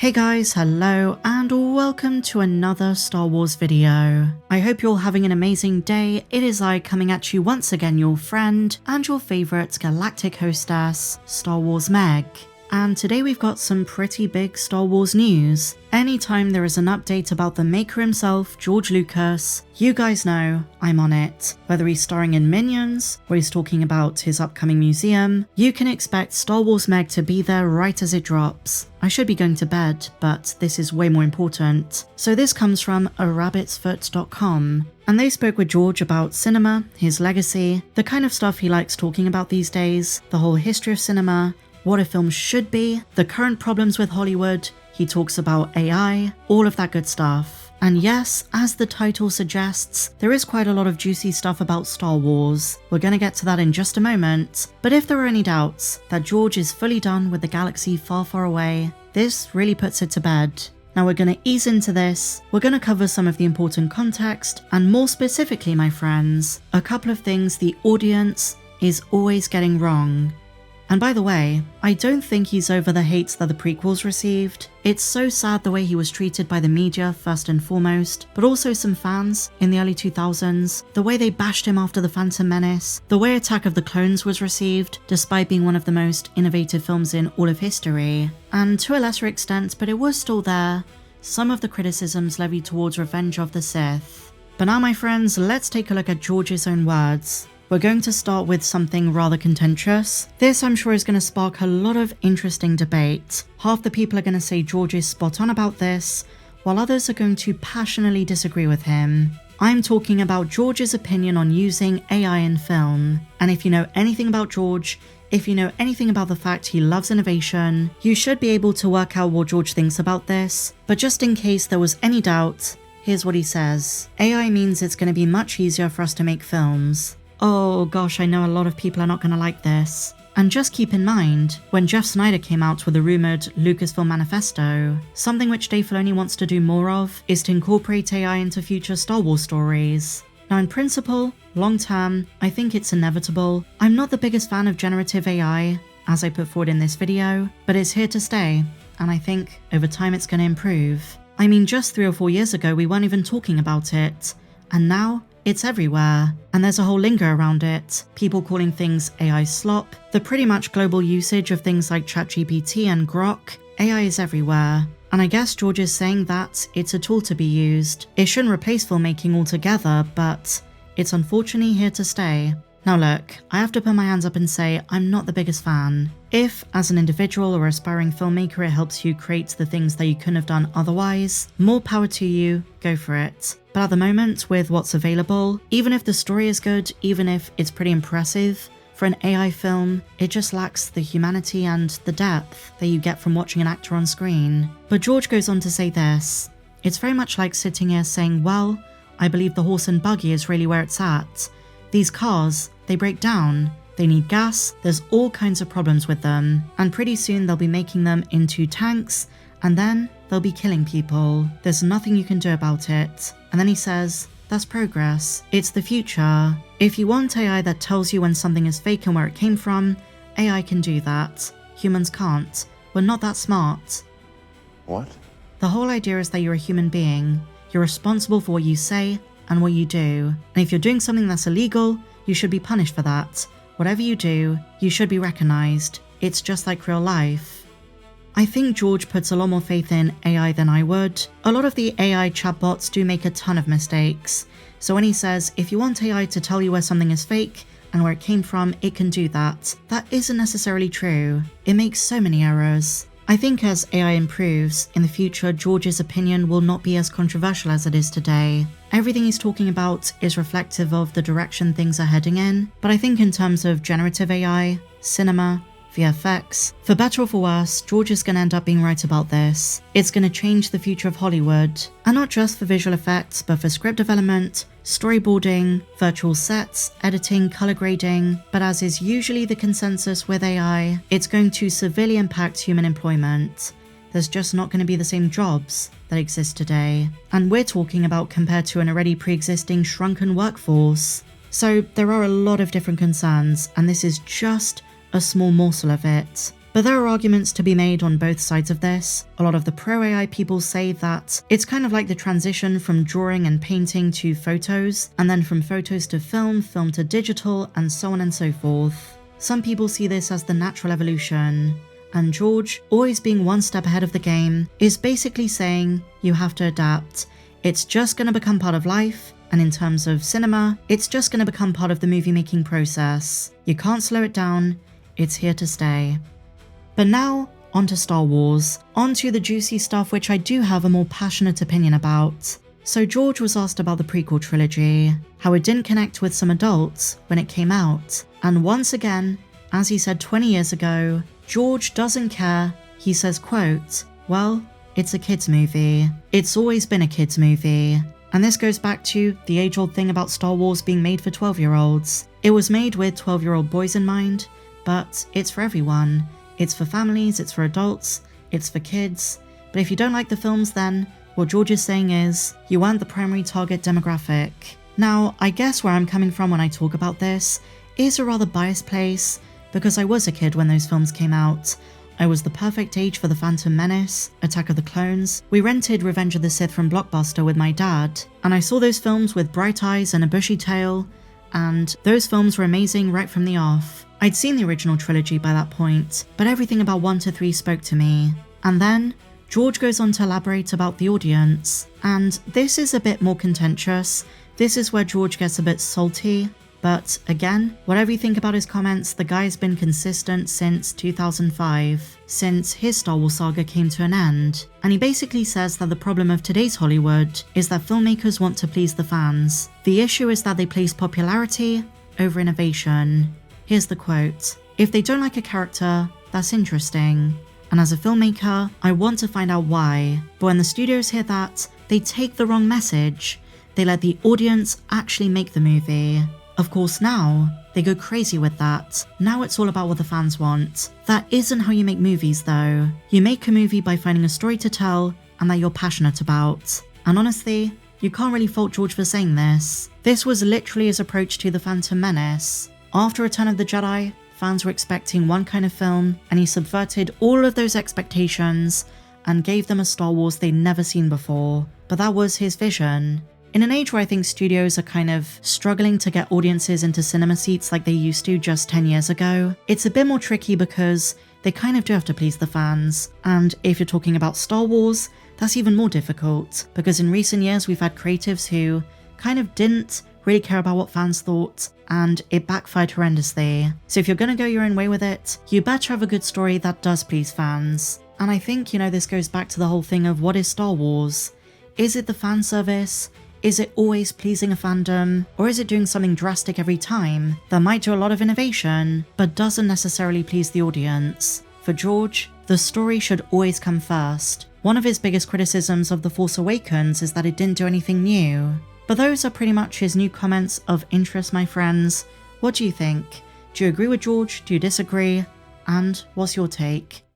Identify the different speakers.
Speaker 1: Hey guys, hello, and welcome to another Star Wars video. I hope you're all having an amazing day. It is I coming at you once again, your friend and your favourite galactic hostess, Star Wars Meg. And today we've got some pretty big Star Wars news. Anytime there is an update about the maker himself, George Lucas, you guys know I'm on it. Whether he's starring in Minions, or he's talking about his upcoming museum, you can expect Star Wars Meg to be there right as it drops. I should be going to bed, but this is way more important. So this comes from arabbitsfoot.com. And they spoke with George about cinema, his legacy, the kind of stuff he likes talking about these days, the whole history of cinema, what a film should be, the current problems with Hollywood, he talks about AI, all of that good stuff. And yes, as the title suggests, there is quite a lot of juicy stuff about Star Wars. We're gonna get to that in just a moment, but if there are any doubts that George is fully done with the galaxy far, far away, this really puts it to bed. Now we're gonna ease into this, we're gonna cover some of the important context, and more specifically, my friends, a couple of things the audience is always getting wrong. And by the way, I don't think he's over the hate that the prequels received. It's so sad the way he was treated by the media first and foremost, but also some fans in the early 2000s, the way they bashed him after The Phantom Menace, the way Attack of the Clones was received, despite being one of the most innovative films in all of history. And to a lesser extent, but it was still there, some of the criticisms levied towards Revenge of the Sith. But now my friends, let's take a look at George's own words. We're going to start with something rather contentious. This, I'm sure, is going to spark a lot of interesting debate. Half the people are going to say George is spot on about this, while others are going to passionately disagree with him. I'm talking about George's opinion on using AI in film. And if you know anything about George, if you know anything about the fact he loves innovation, you should be able to work out what George thinks about this. But just in case there was any doubt, here's what he says. AI means it's going to be much easier for us to make films. Oh gosh, I know a lot of people are not going to like this. And just keep in mind, when Jeff Snyder came out with the rumoured Lucasfilm manifesto, something which Dave Filoni wants to do more of is to incorporate AI into future Star Wars stories. Now in principle, long term, I think it's inevitable. I'm not the biggest fan of generative AI, as I put forward in this video, but it's here to stay, and I think over time it's going to improve. I mean, just 3 or 4 years ago we weren't even talking about it, and now it's everywhere, and there's a whole lingo around it, people calling things AI slop, the pretty much global usage of things like ChatGPT and Grok. AI is everywhere, and I guess George is saying that it's a tool to be used. It shouldn't replace filmmaking altogether, but it's unfortunately here to stay. Now look, I have to put my hands up and say I'm not the biggest fan. If, as an individual or aspiring filmmaker, it helps you create the things that you couldn't have done otherwise, more power to you, go for it. But at the moment, with what's available, even if the story is good, even if it's pretty impressive, for an AI film, it just lacks the humanity and the depth that you get from watching an actor on screen. But George goes on to say this. It's very much like sitting here saying, well, I believe the horse and buggy is really where it's at. These cars, they break down, they need gas, there's all kinds of problems with them, and pretty soon they'll be making them into tanks, and then they'll be killing people. There's nothing you can do about it. And then he says, that's progress. It's the future. If you want AI that tells you when something is fake and where it came from, AI can do that. Humans can't. We're not that smart.
Speaker 2: What?
Speaker 1: The whole idea is that you're a human being. You're responsible for what you say and what you do. And if you're doing something that's illegal, you should be punished for that. Whatever you do, you should be recognized. It's just like real life. I think George puts a lot more faith in AI than I would. A lot of the AI chatbots do make a ton of mistakes. So when he says, if you want AI to tell you where something is fake and where it came from, it can do that. That isn't necessarily true. It makes so many errors. I think as AI improves, in the future, George's opinion will not be as controversial as it is today. Everything he's talking about is reflective of the direction things are heading in, but I think in terms of generative AI, cinema, VFX, for better or for worse, George is going to end up being right about this. It's going to change the future of Hollywood, and not just for visual effects, but for script development, storyboarding, virtual sets, editing, color grading, but as is usually the consensus with AI, it's going to severely impact human employment. There's just not going to be the same jobs that exist today, and we're talking about compared to an already pre-existing shrunken workforce. So there are a lot of different concerns, and this is just a small morsel of it. But there are arguments to be made on both sides of this. A lot of the pro-AI people say that it's kind of like the transition from drawing and painting to photos, and then from photos to film, film to digital, and so on and so forth. Some people see this as the natural evolution, and George, always being one step ahead of the game, is basically saying you have to adapt. It's just going to become part of life, and in terms of cinema, it's just going to become part of the movie making process. You can't slow it down, it's here to stay. But now, onto Star Wars, onto the juicy stuff which I do have a more passionate opinion about. So George was asked about the prequel trilogy, how it didn't connect with some adults when it came out, and once again, as he said 20 years ago, George doesn't care. He says, quote, "Well, it's a kids movie. It's always been a kids movie." And this goes back to the age-old thing about Star Wars being made for 12-year-olds. It was made with 12-year-old boys in mind, but it's for everyone. It's for families, it's for adults, it's for kids. But if you don't like the films, then what George is saying is, you aren't the primary target demographic. Now, I guess where I'm coming from when I talk about this is a rather biased place, because I was a kid when those films came out. I was the perfect age for The Phantom Menace, Attack of the Clones. We rented Revenge of the Sith from Blockbuster with my dad, and I saw those films with bright eyes and a bushy tail, and those films were amazing right from the off. I'd seen the original trilogy by that point, but everything about 1 to 3 spoke to me. And then, George goes on to elaborate about the audience, and this is a bit more contentious. This is where George gets a bit salty, but again, whatever you think about his comments, the guy's been consistent since 2005, since his Star Wars saga came to an end. And he basically says that the problem of today's Hollywood is that filmmakers want to please the fans. The issue is that they place popularity over innovation. Here's the quote, "If they don't like a character, that's interesting. And as a filmmaker, I want to find out why. But when the studios hear that, they take the wrong message. They let the audience actually make the movie. Of course now, they go crazy with that. Now it's all about what the fans want. That isn't how you make movies though. You make a movie by finding a story to tell and that you're passionate about." And honestly, you can't really fault George for saying this. This was literally his approach to The Phantom Menace. After Return of the Jedi, fans were expecting one kind of film, and he subverted all of those expectations and gave them a Star Wars they'd never seen before. But that was his vision. In an age where I think studios are kind of struggling to get audiences into cinema seats like they used to just 10 years ago, it's a bit more tricky because they kind of do have to please the fans. And if you're talking about Star Wars, that's even more difficult, because in recent years we've had creatives who kind of didn't really care about what fans thought, and it backfired horrendously. So if you're gonna go your own way with it, you better have a good story that does please fans. And I think, this goes back to the whole thing of what is Star Wars? Is it the fan service? Is it always pleasing a fandom? Or is it doing something drastic every time that might do a lot of innovation, but doesn't necessarily please the audience? For George, the story should always come first. One of his biggest criticisms of The Force Awakens is that it didn't do anything new. But those are pretty much his new comments of interest, my friends. What do you think? Do you agree with George? Do you disagree? And what's your take?